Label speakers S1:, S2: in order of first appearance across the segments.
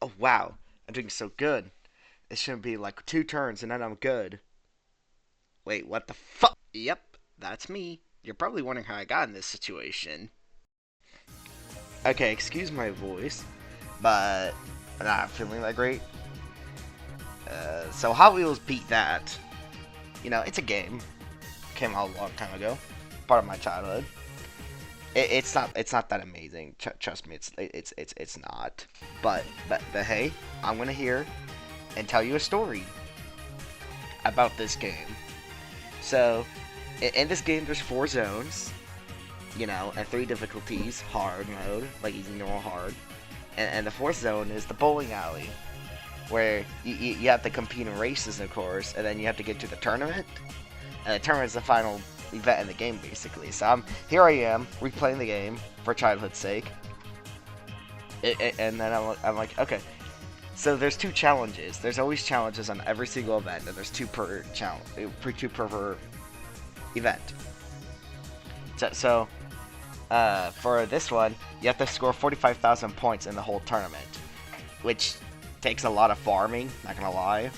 S1: Oh wow, I'm doing so good. It shouldn't be like 2 turns and then I'm good. Wait, what the fuck? Yep, that's me. You're probably wondering how I got in this situation. Okay, excuse my voice, but I'm not feeling that great. So Hot Wheels beat that. You know, it's a game. Came out a long time ago. Part of my childhood. It's not that amazing. Trust me, it's not. But hey, I'm gonna hear and tell you a story about this game. So, in this game, there's 4 zones, you know, and 3 difficulties: hard mode, like easy, normal, hard, and the 4th zone is the bowling alley, where you have to compete in races, of course, and then you have to get to the tournament, and the tournament is the final event in the game, basically. So here I am replaying the game for childhood's sake, and then I'm like, okay. So there's 2 challenges. There's always challenges on every single event, and there's 2 per challenge, 2 per event. So for this one, you have to score 45,000 points in the whole tournament, which takes a lot of farming. Not gonna lie,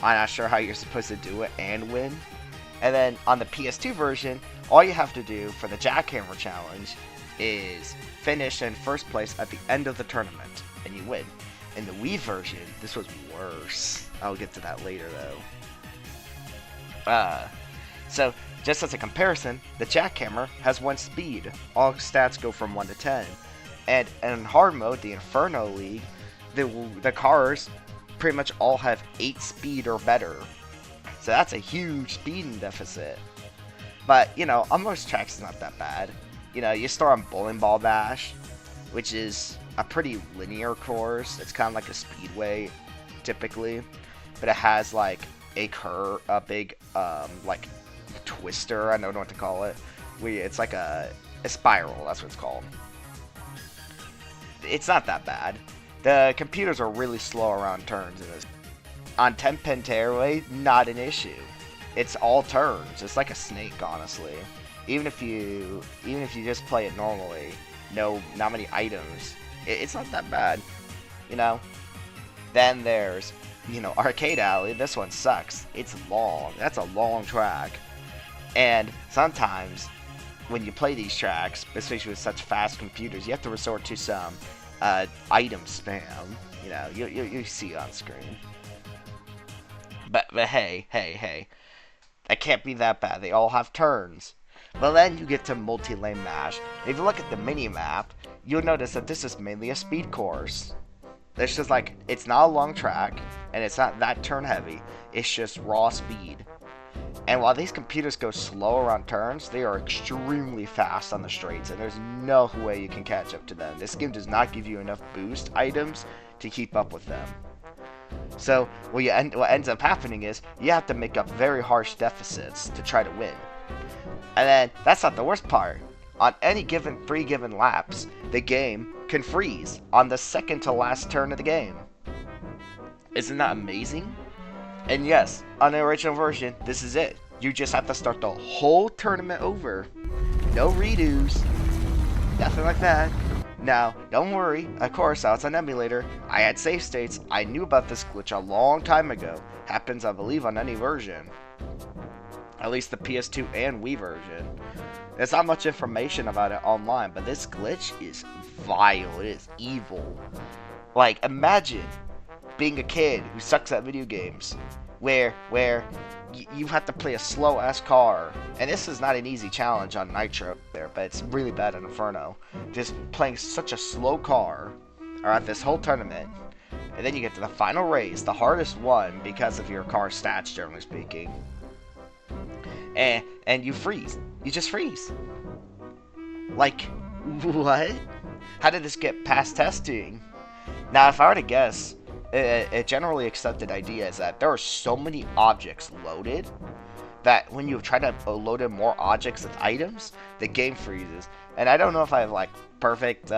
S1: I'm not sure how you're supposed to do it and win. And then on the PS2 version, all you have to do for the Jackhammer challenge is finish in first place at the end of the tournament, and you win. In the Wii version, this was worse. I'll get to that later, though. So, just as a comparison, the Jackhammer has 1 speed. All stats go from 1 to 10. And in hard mode, the Inferno League, the cars pretty much all have 8 speed or better. So that's a huge speeding deficit. But, you know, on most tracks, it's not that bad. You know, you start on Bowling Ball Bash, which is a pretty linear course. It's kind of like a speedway, typically. But it has, like, a big, like, twister, I don't know what to call it. It's like a spiral, that's what it's called. It's not that bad. The computers are really slow around turns in this. On 10-pin tearaway, not an issue. It's all turns. It's like a snake, honestly. Even if you just play it normally, not many items, it's not that bad, you know. Then there's, you know, Arcade Alley. This one sucks. It's long. That's a long track. And sometimes when you play these tracks, especially with such fast computers, you have to resort to some item spam. You know, you see on screen. But hey, that can't be that bad. They all have turns. But then you get to multi-lane mash. If you look at the mini-map, you'll notice that this is mainly a speed course. It's just like, it's not a long track, and it's not that turn heavy. It's just raw speed. And while these computers go slow around turns, they are extremely fast on the straights, and there's no way you can catch up to them. This game does not give you enough boost items to keep up with them. So what ends up happening is you have to make up very harsh deficits to try to win. And then that's not the worst part. On any given 3 given laps, the game can freeze on the second to last turn of the game. Isn't that amazing? And yes, on the original version, this is it. You just have to start the whole tournament over. No redos. Nothing like that. Now, don't worry, of course, I was an emulator. I had save states. I knew about this glitch a long time ago. Happens, I believe, on any version. At least the PS2 and Wii version. There's not much information about it online, but this glitch is vile. It is evil. Like, imagine being a kid who sucks at video games, where you have to play a slow-ass car, and this is not an easy challenge on Nitro there, but it's really bad on Inferno. Just playing such a slow car throughout this whole tournament, and then you get to the final race, the hardest one because of your car stats, generally speaking, and you freeze. You just freeze. Like, what? How did this get past testing? Now, if I were to guess, a generally accepted idea is that there are so many objects loaded that when you try to load in more objects with items, the game freezes. And I don't know if I have like perfect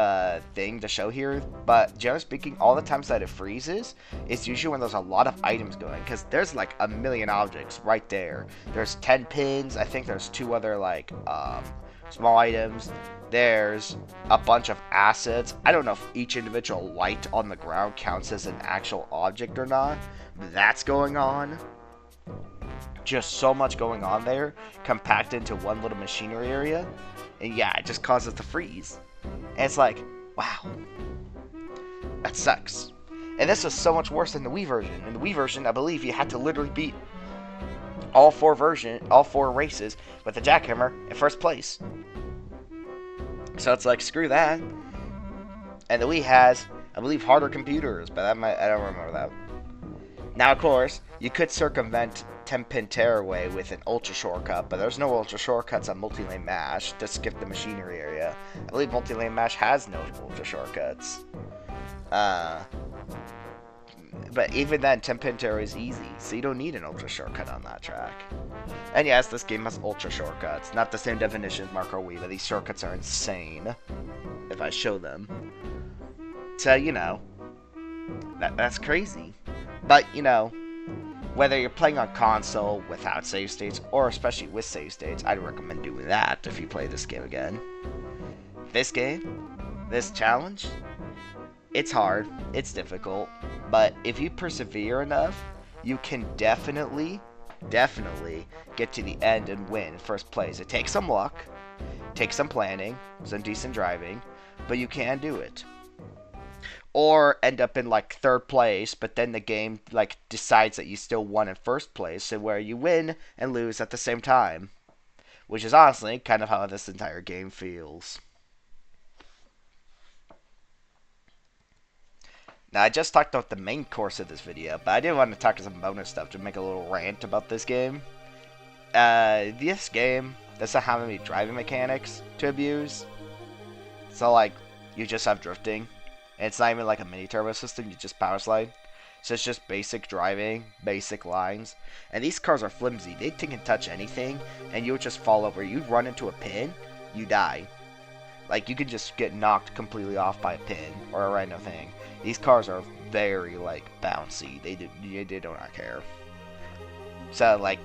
S1: thing to show here, but generally speaking, all the times that it freezes, it's usually when there's a lot of items going, because there's like a million objects right there. There's 10 pins. I think there's 2 other like small items. There's a bunch of assets. I don't know if each individual light on the ground counts as an actual object or not. But that's going on. Just so much going on there, compacted into one little machinery area. And yeah, it just causes to freeze. And it's like, wow. That sucks. And this was so much worse than the Wii version. In the Wii version, I believe you had to literally beat all four races with the jackhammer in first place. So it's like, screw that. And the Wii has, I believe, harder computers, but I don't remember that. Now, of course, you could circumvent 10-pin tearaway with an ultra shortcut, but there's no ultra shortcuts on multi-lane mash to skip the machinery area. I believe multi-lane mash has no ultra shortcuts. But even then, 10-pin tearaway is easy, so you don't need an ultra shortcut on that track. And yes, this game has ultra shortcuts. Not the same definition as Marco Wii, but these shortcuts are insane if I show them. So, you know, that's crazy. But, you know, whether you're playing on console without save states, or especially with save states, I'd recommend doing that if you play this game again. This game, this challenge, it's hard, it's difficult, but if you persevere enough, you can definitely get to the end and win first place. It takes some luck, takes some planning, some decent driving, but you can do it. Or end up in like third place, but then the game like decides that you still won in first place, so where you win and lose at the same time. Which is honestly kind of how this entire game feels. Now, I just talked about the main course of this video, but I did want to talk some bonus stuff to make a little rant about this game. This game doesn't have any driving mechanics to abuse. So, like, you just have drifting. And it's not even like a mini turbo system, you just power slide. So it's just basic driving, basic lines. And these cars are flimsy. They can touch anything, and you'll just fall over. You run into a pin, you die. Like, you can just get knocked completely off by a pin or a random thing. These cars are very, like, bouncy. They do not care. So, like,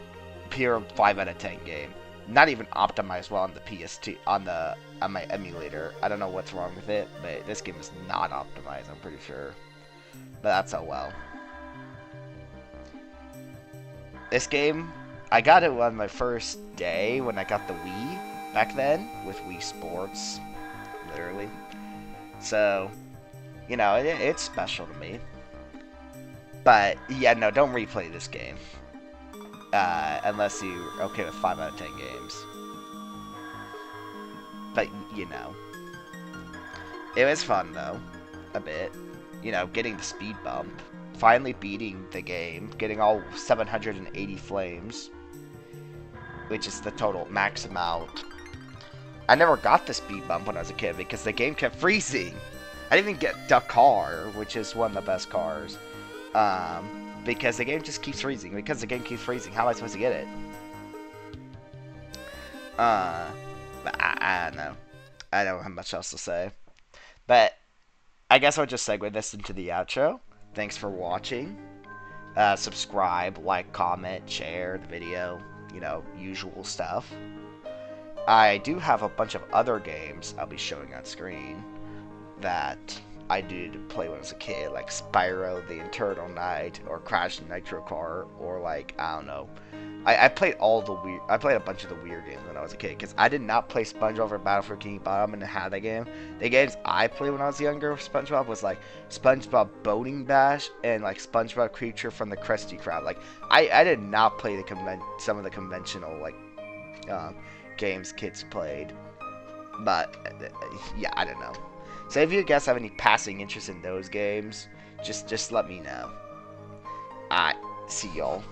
S1: pure 5 out of 10 game. Not even optimized well on the PS2, on my emulator. I don't know what's wrong with it, but this game is not optimized, I'm pretty sure. But that's oh well. This game, I got it on my first day when I got the Wii back then, with Wii Sports, literally. So, you know, it's special to me. But, yeah, no, don't replay this game. Unless you're okay with 5 out of 10 games. But, you know. It was fun, though. A bit. You know, getting the speed bump. Finally beating the game. Getting all 780 flames. Which is the total max amount. I never got the speed bump when I was a kid because the game kept freezing. I didn't even get the car, which is one of the best cars. Because the game just keeps freezing. Because the game keeps freezing, how am I supposed to get it? But I don't know. I don't have much else to say. But I guess I'll just segue this into the outro. Thanks for watching. Subscribe, like, comment, share the video. You know, usual stuff. I do have a bunch of other games I'll be showing on screen that I did play when I was a kid, like Spyro the Eternal Night, or Crash Nitro Kart, or like, I don't know. I played I played a bunch of the weird games when I was a kid, because I did not play SpongeBob or Battle for Bikini Bottom and have that game. The games I played when I was younger with SpongeBob was like SpongeBob Boating Bash and like SpongeBob Creature from the Krusty Krab. Like, I did not play some of the conventional like games kids played. But yeah, I don't know. So if you guys have any passing interest in those games, just let me know. Alright, see y'all.